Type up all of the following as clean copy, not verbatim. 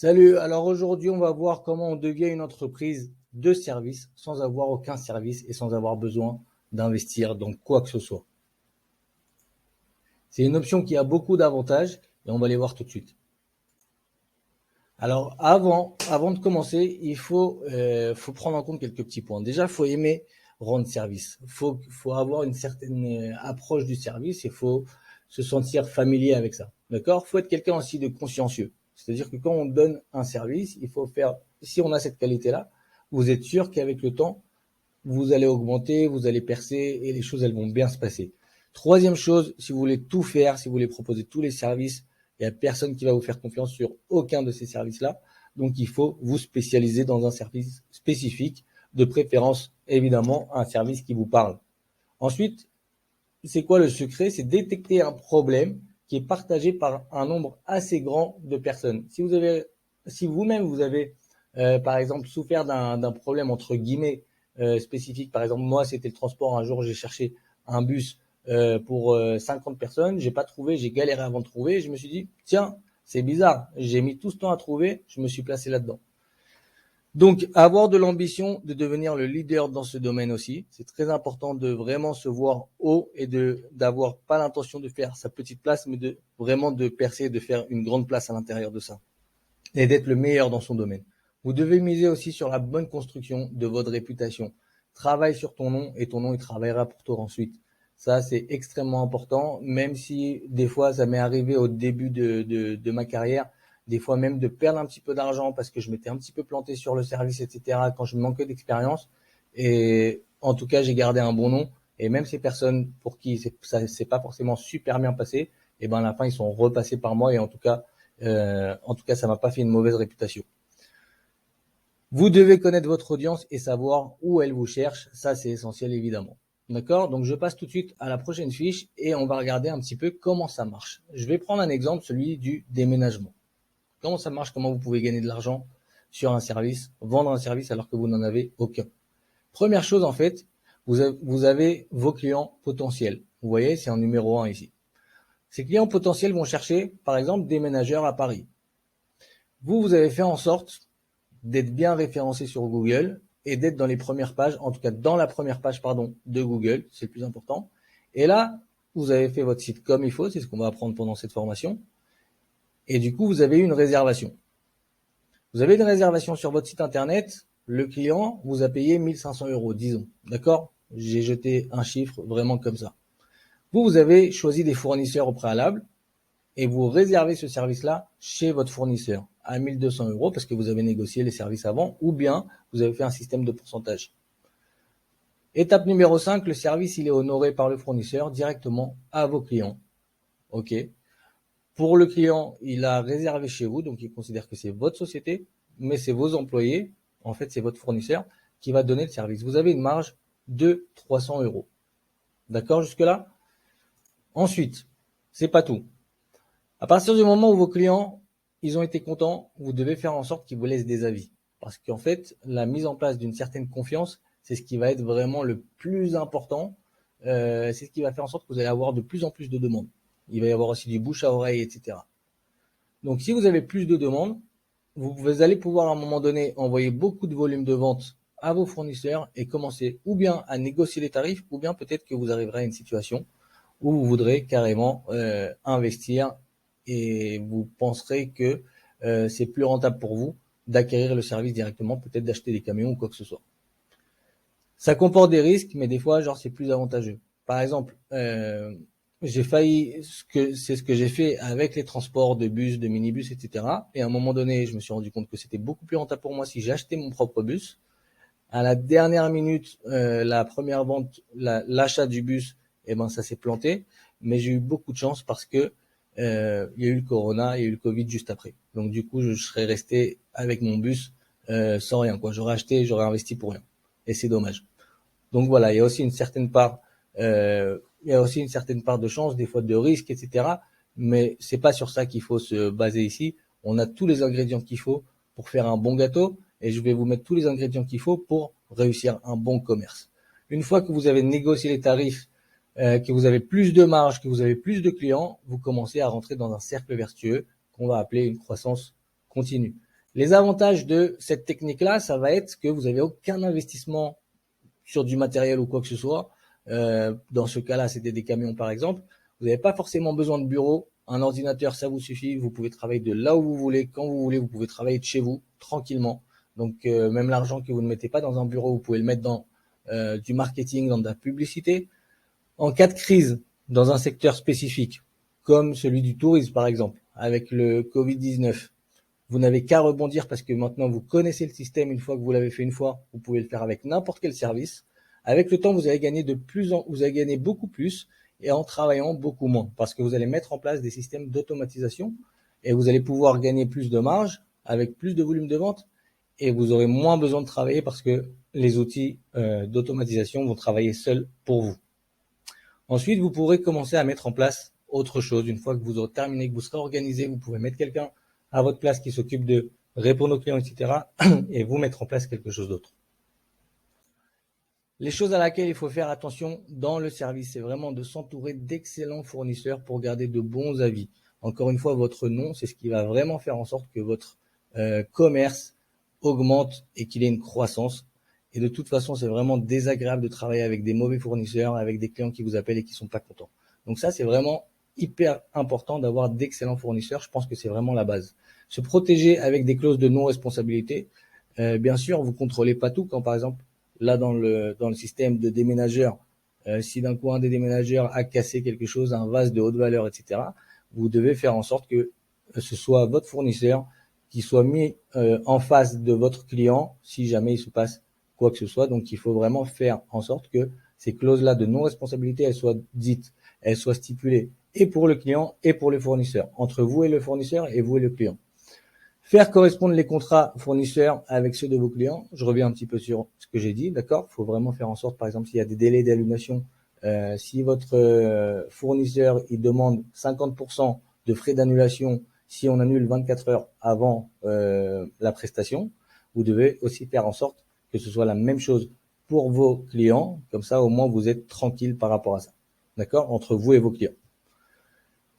Salut, alors aujourd'hui on va voir comment on devient une entreprise de service sans avoir aucun service et sans avoir besoin d'investir dans quoi que ce soit. C'est une option qui a beaucoup d'avantages et on va les voir tout de suite. Alors avant de commencer, faut prendre en compte quelques petits points. Déjà, il faut aimer rendre service. Faut avoir une certaine approche du service et faut se sentir familier avec ça. D'accord? Faut être quelqu'un aussi de consciencieux. C'est-à-dire que quand on donne un service, il faut faire, si on a cette qualité-là, vous êtes sûr qu'avec le temps, vous allez augmenter, vous allez percer et les choses, elles vont bien se passer. Troisième chose, si vous voulez tout faire, si vous voulez proposer tous les services, il n'y a personne qui va vous faire confiance sur aucun de ces services-là. Donc, il faut vous spécialiser dans un service spécifique, de préférence, évidemment, un service qui vous parle. Ensuite, c'est quoi le secret? C'est détecter un problème qui est partagé par un nombre assez grand de personnes. Si vous-même vous avez, par exemple, souffert d'un problème entre guillemets spécifique, par exemple, moi, c'était le transport. Un jour, j'ai cherché un bus pour 50 personnes, j'ai pas trouvé, j'ai galéré avant de trouver. Je me suis dit, tiens, c'est bizarre, j'ai mis tout ce temps à trouver, je me suis placé là-dedans. Donc, avoir de l'ambition de devenir le leader dans ce domaine aussi, c'est très important de vraiment se voir haut et d'avoir pas l'intention de faire sa petite place, mais de vraiment de percer, de faire une grande place à l'intérieur de ça et d'être le meilleur dans son domaine. Vous devez miser aussi sur la bonne construction de votre réputation. Travaille sur ton nom et ton nom il travaillera pour toi ensuite. Ça, c'est extrêmement important, même si des fois, ça m'est arrivé au début de ma carrière, des fois même de perdre un petit peu d'argent parce que je m'étais un petit peu planté sur le service, etc., quand je manquais d'expérience. Et en tout cas, j'ai gardé un bon nom. Et même ces personnes pour qui ça s'est pas forcément super bien passé, et ben à la fin, ils sont repassés par moi. Et en tout cas, ça m'a pas fait une mauvaise réputation. Vous devez connaître votre audience et savoir où elle vous cherche. Ça, c'est essentiel, évidemment. D'accord? Donc, je passe tout de suite à la prochaine fiche et on va regarder un petit peu comment ça marche. Je vais prendre un exemple, celui du déménagement. Comment ça marche? Comment vous pouvez gagner de l'argent sur un service, vendre un service alors que vous n'en avez aucun? Première chose, en fait, vous avez vos clients potentiels. Vous voyez, c'est en numéro 1 ici. Ces clients potentiels vont chercher, par exemple, déménageurs à Paris. Vous avez fait en sorte d'être bien référencé sur Google et d'être dans les premières pages, en tout cas dans la première page, pardon, de Google, c'est le plus important. Et là, vous avez fait votre site comme il faut, c'est ce qu'on va apprendre pendant cette formation. Et du coup, vous avez une réservation. Vous avez une réservation sur votre site internet, le client vous a payé 1500 euros, disons. D'accord? J'ai jeté un chiffre vraiment comme ça. Vous avez choisi des fournisseurs au préalable et vous réservez ce service-là chez votre fournisseur à 1200 euros parce que vous avez négocié les services avant ou bien vous avez fait un système de pourcentage. Étape numéro 5, le service il est honoré par le fournisseur directement à vos clients. OK. Pour le client, il a réservé chez vous, donc il considère que c'est votre société, mais c'est vos employés, en fait c'est votre fournisseur qui va donner le service. Vous avez une marge de 300 euros. D'accord jusque-là? Ensuite, c'est pas tout. À partir du moment où vos clients, ils ont été contents, vous devez faire en sorte qu'ils vous laissent des avis. Parce qu'en fait, la mise en place d'une certaine confiance, c'est ce qui va être vraiment le plus important. C'est ce qui va faire en sorte que vous allez avoir de plus en plus de demandes. Il va y avoir aussi du bouche à oreille, etc. Donc, si vous avez plus de demandes, vous allez pouvoir à un moment donné envoyer beaucoup de volume de vente à vos fournisseurs et commencer ou bien à négocier les tarifs, ou bien peut-être que vous arriverez à une situation où vous voudrez carrément investir et vous penserez que c'est plus rentable pour vous d'acquérir le service directement, peut-être d'acheter des camions ou quoi que ce soit. Ça comporte des risques, mais des fois, genre, c'est plus avantageux. Par exemple, j'ai failli, c'est ce que j'ai fait avec les transports de bus, de minibus, etc. Et à un moment donné, je me suis rendu compte que c'était beaucoup plus rentable pour moi si j'achetais mon propre bus. À la dernière minute, la première vente, l'achat du bus, eh ben ça s'est planté. Mais j'ai eu beaucoup de chance parce que il y a eu le corona, il y a eu le Covid juste après. Donc du coup, je serais resté avec mon bus sans rien, quoi. J'aurais acheté, j'aurais investi pour rien. Et c'est dommage. Donc voilà, il y a aussi une certaine part, il y a aussi une certaine part de chance, des fois de risque, etc. Mais c'est pas sur ça qu'il faut se baser ici. On a tous les ingrédients qu'il faut pour faire un bon gâteau, et je vais vous mettre tous les ingrédients qu'il faut pour réussir un bon commerce. Une fois que vous avez négocié les tarifs, que vous avez plus de marge, que vous avez plus de clients, vous commencez à rentrer dans un cercle vertueux qu'on va appeler une croissance continue. Les avantages de cette technique-là, ça va être que vous n'avez aucun investissement sur du matériel ou quoi que ce soit. Dans ce cas-là, c'était des camions par exemple. Vous n'avez pas forcément besoin de bureau. Un ordinateur, ça vous suffit. Vous pouvez travailler de là où vous voulez, quand vous voulez. Vous pouvez travailler de chez vous, tranquillement. Donc, même l'argent que vous ne mettez pas dans un bureau, vous pouvez le mettre dans du marketing, dans de la publicité. En cas de crise, dans un secteur spécifique, comme celui du tourisme par exemple, avec le Covid-19, vous n'avez qu'à rebondir parce que maintenant vous connaissez le système. Une fois que vous l'avez fait une fois, vous pouvez le faire avec n'importe quel service. Avec le temps, vous allez gagner vous allez gagner beaucoup plus et en travaillant beaucoup moins parce que vous allez mettre en place des systèmes d'automatisation et vous allez pouvoir gagner plus de marge avec plus de volume de vente et vous aurez moins besoin de travailler parce que les outils d'automatisation vont travailler seuls pour vous. Ensuite, vous pourrez commencer à mettre en place autre chose. Une fois que vous aurez terminé, que vous serez organisé, vous pouvez mettre quelqu'un à votre place qui s'occupe de répondre aux clients, etc. et vous mettre en place quelque chose d'autre. Les choses à laquelle il faut faire attention dans le service, c'est vraiment de s'entourer d'excellents fournisseurs pour garder de bons avis. Encore une fois, votre nom, c'est ce qui va vraiment faire en sorte que votre commerce augmente et qu'il ait une croissance. Et de toute façon, c'est vraiment désagréable de travailler avec des mauvais fournisseurs, avec des clients qui vous appellent et qui sont pas contents. Donc ça, c'est vraiment hyper important d'avoir d'excellents fournisseurs. Je pense que c'est vraiment la base. Se protéger avec des clauses de non-responsabilité. Bien sûr, vous contrôlez pas tout. Quand par exemple, là dans le système de déménageurs, si d'un coup un des déménageurs a cassé quelque chose, un vase de haute valeur, etc., vous devez faire en sorte que ce soit votre fournisseur qui soit mis en face de votre client si jamais il se passe quoi que ce soit. Donc, il faut vraiment faire en sorte que ces clauses-là de non-responsabilité, elles soient dites, elles soient stipulées et pour le client et pour le fournisseur, entre vous et le fournisseur et vous et le client. Faire correspondre les contrats fournisseurs avec ceux de vos clients. Je reviens un petit peu sur ce que j'ai dit, d'accord? Il faut vraiment faire en sorte, par exemple, s'il y a des délais d'annulation, si votre fournisseur il demande 50% de frais d'annulation si on annule 24 heures avant la prestation, vous devez aussi faire en sorte que ce soit la même chose pour vos clients. Comme ça, au moins, vous êtes tranquille par rapport à ça. D'accord? Entre vous et vos clients.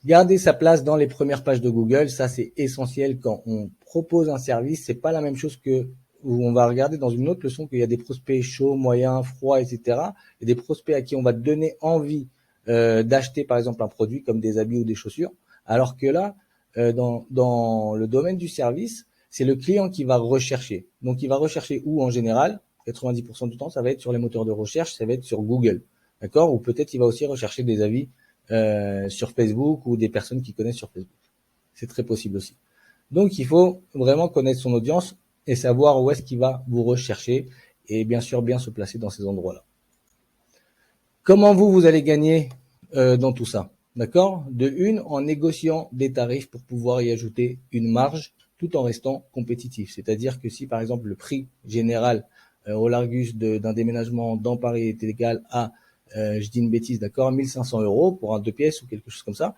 Garder sa place dans les premières pages de Google, ça c'est essentiel quand on propose un service. C'est pas la même chose que où on va regarder dans une autre leçon qu'il y a des prospects chauds, moyens, froids, etc. Et des prospects à qui on va donner envie d'acheter par exemple un produit comme des habits ou des chaussures. Alors que là, dans le domaine du service, c'est le client qui va rechercher. Donc il va rechercher où en général, 90% du temps, ça va être sur les moteurs de recherche, ça va être sur Google. D'accord? Ou peut-être il va aussi rechercher des avis sur Facebook ou des personnes qui connaissent sur Facebook. C'est très possible aussi. Donc, il faut vraiment connaître son audience et savoir où est-ce qu'il va vous rechercher et bien sûr bien se placer dans ces endroits-là. Comment vous allez gagner dans tout ça? D'accord? De une, en négociant des tarifs pour pouvoir y ajouter une marge tout en restant compétitif. C'est-à-dire que si par exemple le prix général au Largus d'un déménagement dans Paris est égal à je dis une bêtise, d'accord, 1500 € pour un 2 pièces ou quelque chose comme ça,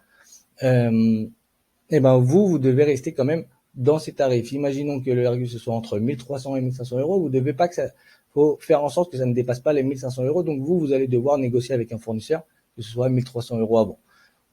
et ben vous devez rester quand même dans ces tarifs. Imaginons que le Largus ce soit entre 1300 et 1500 €, vous devez pas que ça, faut faire en sorte que ça ne dépasse pas les 1500 €. Donc vous allez devoir négocier avec un fournisseur que ce soit 1300 € avant.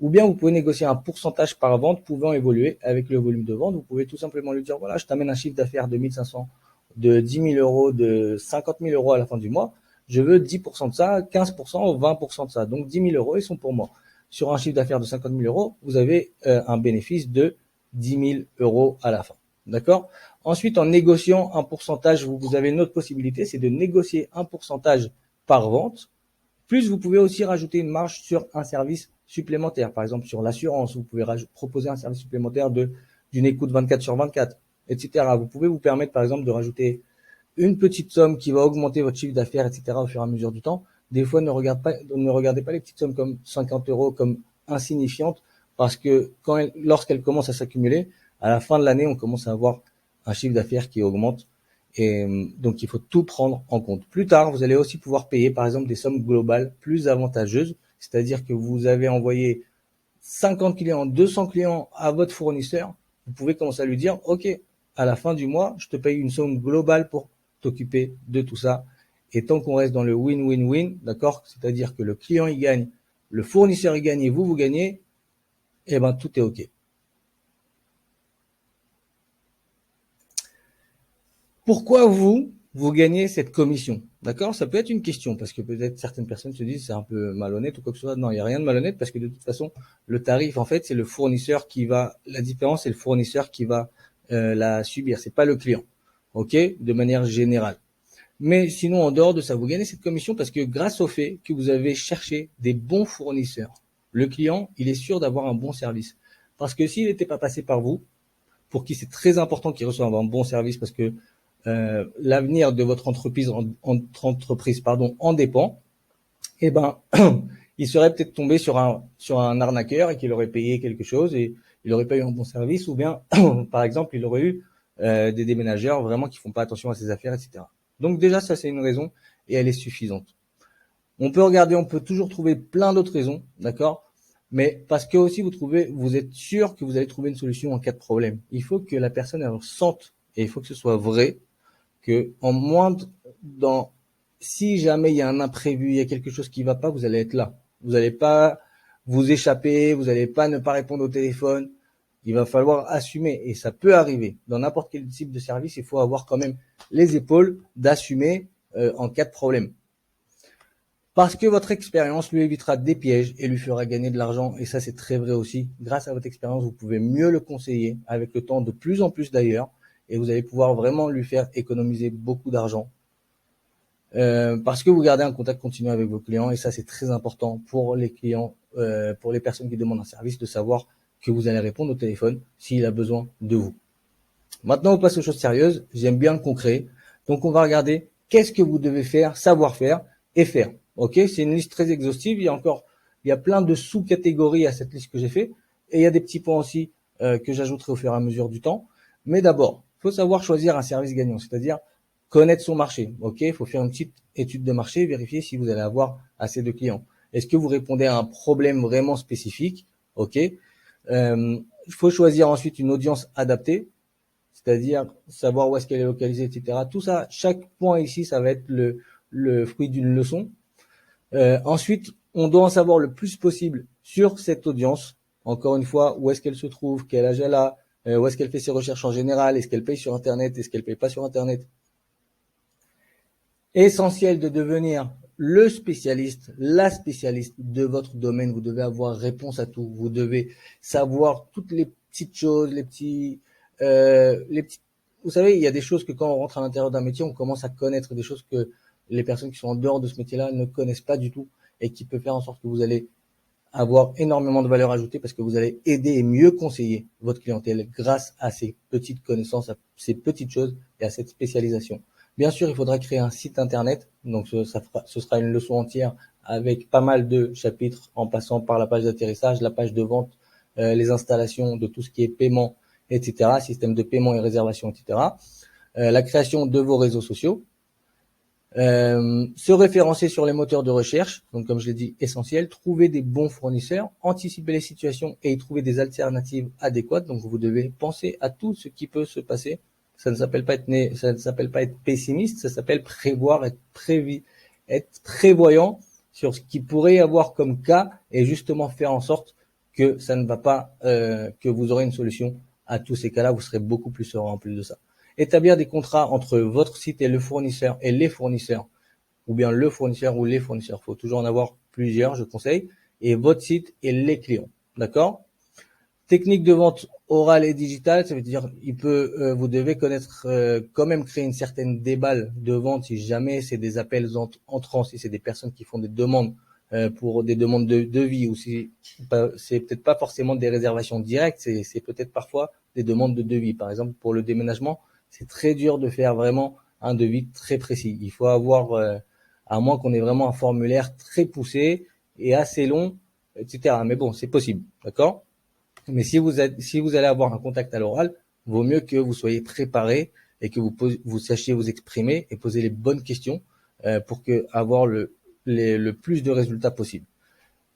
Ou bien vous pouvez négocier un pourcentage par vente pouvant évoluer avec le volume de vente. Vous pouvez tout simplement lui dire, voilà, je t'amène un chiffre d'affaires de 1500, de 10 000 €, de 50 000 € à la fin du mois. Je veux 10% de ça, 15% ou 20% de ça. Donc 10 000 €, ils sont pour moi. Sur un chiffre d'affaires de 50 000 €, vous avez un bénéfice de 10 000 € à la fin. D'accord? Ensuite, en négociant un pourcentage, vous avez une autre possibilité, c'est de négocier un pourcentage par vente. Plus, vous pouvez aussi rajouter une marge sur un service supplémentaire. Par exemple, sur l'assurance, vous pouvez proposer un service supplémentaire d'une écoute 24/24, etc. Vous pouvez vous permettre, par exemple, de rajouter une petite somme qui va augmenter votre chiffre d'affaires, etc. au fur et à mesure du temps. Des fois, ne regardez pas les petites sommes comme 50 € comme insignifiantes parce que lorsqu'elles commencent à s'accumuler, à la fin de l'année, on commence à avoir un chiffre d'affaires qui augmente. Et donc, il faut tout prendre en compte. Plus tard, vous allez aussi pouvoir payer, par exemple, des sommes globales plus avantageuses. C'est-à-dire que vous avez envoyé 50 clients, 200 clients à votre fournisseur. Vous pouvez commencer à lui dire, OK, à la fin du mois, je te paye une somme globale pour t'occuper de tout ça. Et tant qu'on reste dans le win-win-win, d'accord? C'est-à-dire que le client, il gagne, le fournisseur, il gagne et vous gagnez, eh ben, tout est OK. Pourquoi vous gagnez cette commission? D'accord? Ça peut être une question, parce que peut-être certaines personnes se disent c'est un peu malhonnête ou quoi que ce soit. Non, il n'y a rien de malhonnête, parce que de toute façon, le tarif, en fait, c'est le fournisseur qui va, la différence, c'est le fournisseur qui va la subir, c'est pas le client. OK? De manière générale. Mais sinon, en dehors de ça, vous gagnez cette commission parce que grâce au fait que vous avez cherché des bons fournisseurs, le client, il est sûr d'avoir un bon service. Parce que s'il n'était pas passé par vous, pour qui c'est très important qu'il reçoive un bon service parce que l'avenir de votre entreprise, en dépend, eh ben, il serait peut-être tombé sur un arnaqueur et qu'il aurait payé quelque chose et il n'aurait pas eu un bon service, ou bien, par exemple, il aurait eu des déménageurs vraiment qui font pas attention à ses affaires, etc. Donc déjà, ça c'est une raison et elle est suffisante. On peut regarder, on peut toujours trouver plein d'autres raisons, d'accord? Mais parce que aussi vous êtes sûr que vous allez trouver une solution en cas de problème. Il faut que la personne elle ressente et il faut que ce soit vrai que en moindre dans si jamais il y a un imprévu, il y a quelque chose qui va pas, vous allez être là. Vous n'allez pas vous échapper, vous n'allez pas ne pas répondre au téléphone. Il va falloir assumer et ça peut arriver. Dans n'importe quel type de service, il faut avoir quand même les épaules d'assumer en cas de problème. Parce que votre expérience lui évitera des pièges et lui fera gagner de l'argent. Et ça, c'est très vrai aussi. Grâce à votre expérience, vous pouvez mieux le conseiller avec le temps, de plus en plus d'ailleurs. Et vous allez pouvoir vraiment lui faire économiser beaucoup d'argent. Parce que vous gardez un contact continu avec vos clients. Et ça, c'est très important pour les clients, pour les personnes qui demandent un service, de savoir que vous allez répondre au téléphone s'il a besoin de vous. Maintenant, on passe aux choses sérieuses. J'aime bien le concret. Donc, on va regarder qu'est-ce que vous devez faire, savoir faire et faire. Ok, c'est une liste très exhaustive. Il y a plein de sous-catégories à cette liste que j'ai fait. Et il y a des petits points aussi que j'ajouterai au fur et à mesure du temps. Mais d'abord, il faut savoir choisir un service gagnant, c'est-à-dire connaître son marché. Ok, il faut faire une petite étude de marché, vérifier si vous allez avoir assez de clients. Est-ce que vous répondez à un problème vraiment spécifique? Ok. Il faut choisir ensuite une audience adaptée, c'est-à-dire savoir où est-ce qu'elle est localisée, etc. Tout ça, chaque point ici, ça va être le fruit d'une leçon. Ensuite, on doit en savoir le plus possible sur cette audience. Encore une fois, où est-ce qu'elle se trouve, quel âge elle a, où est-ce qu'elle fait ses recherches en général, est-ce qu'elle paye sur Internet, est-ce qu'elle paye pas sur Internet. Essentiel de devenir le spécialiste, la spécialiste de votre domaine. Vous devez avoir réponse à tout. Vous devez savoir toutes les petites choses, vous savez, il y a des choses que quand on rentre à l'intérieur d'un métier, on commence à connaître des choses que les personnes qui sont en dehors de ce métier-là ne connaissent pas du tout et qui peut faire en sorte que vous allez avoir énormément de valeur ajoutée parce que vous allez aider et mieux conseiller votre clientèle grâce à ces petites connaissances, à ces petites choses et à cette spécialisation. Bien sûr, il faudra créer un site internet, donc ce sera une leçon entière avec pas mal de chapitres en passant par la page d'atterrissage, la page de vente, les installations de tout ce qui est paiement, etc., système de paiement et réservation, etc., la création de vos réseaux sociaux, se référencer sur les moteurs de recherche, donc comme je l'ai dit, essentiel, trouver des bons fournisseurs, anticiper les situations et y trouver des alternatives adéquates. Donc vous devez penser à tout ce qui peut se passer. Ça ne s'appelle pas être pessimiste, ça s'appelle prévoir, être prévoyant sur ce qui pourrait y avoir comme cas et justement faire en sorte que ça ne va pas, que vous aurez une solution à tous ces cas-là. Vous serez beaucoup plus serein en plus de ça. Établir des contrats entre votre site et le fournisseur et les fournisseurs, ou bien le fournisseur ou les fournisseurs. Il faut toujours en avoir plusieurs, je conseille, et votre site et les clients. D'accord? Technique de vente orale et digitale, ça veut dire vous devez connaître, quand même créer une certaine déballe de vente si jamais c'est des appels entrants, si c'est des personnes qui font des demandes pour des demandes de devis, ou si c'est peut-être pas forcément des réservations directes, c'est peut-être parfois des demandes de devis. Par exemple, pour le déménagement, c'est très dur de faire vraiment un devis très précis. Il faut avoir, à moins qu'on ait vraiment un formulaire très poussé et assez long, etc. Mais bon, c'est possible, d'accord? Mais si vous allez avoir un contact à l'oral, vaut mieux que vous soyez préparé et que vous sachiez vous exprimer et poser les bonnes questions pour avoir le plus de résultats possible.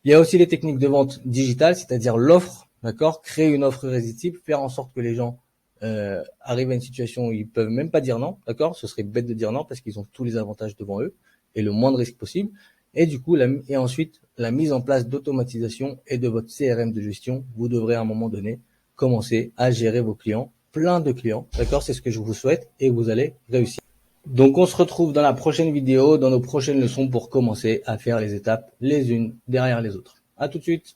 Il y a aussi les techniques de vente digitale, c'est-à-dire l'offre, d'accord, créer une offre irrésistible, faire en sorte que les gens arrivent à une situation où ils peuvent même pas dire non, d'accord. Ce serait bête de dire non parce qu'ils ont tous les avantages devant eux et le moins de risques possible. Et du coup, ensuite, la mise en place d'automatisation et de votre CRM de gestion. Vous devrez à un moment donné commencer à gérer vos clients plein de clients. D'accord? C'est ce que je vous souhaite et vous allez réussir. Donc, on se retrouve dans la prochaine vidéo, dans nos prochaines leçons pour commencer à faire les étapes les unes derrière les autres. À tout de suite.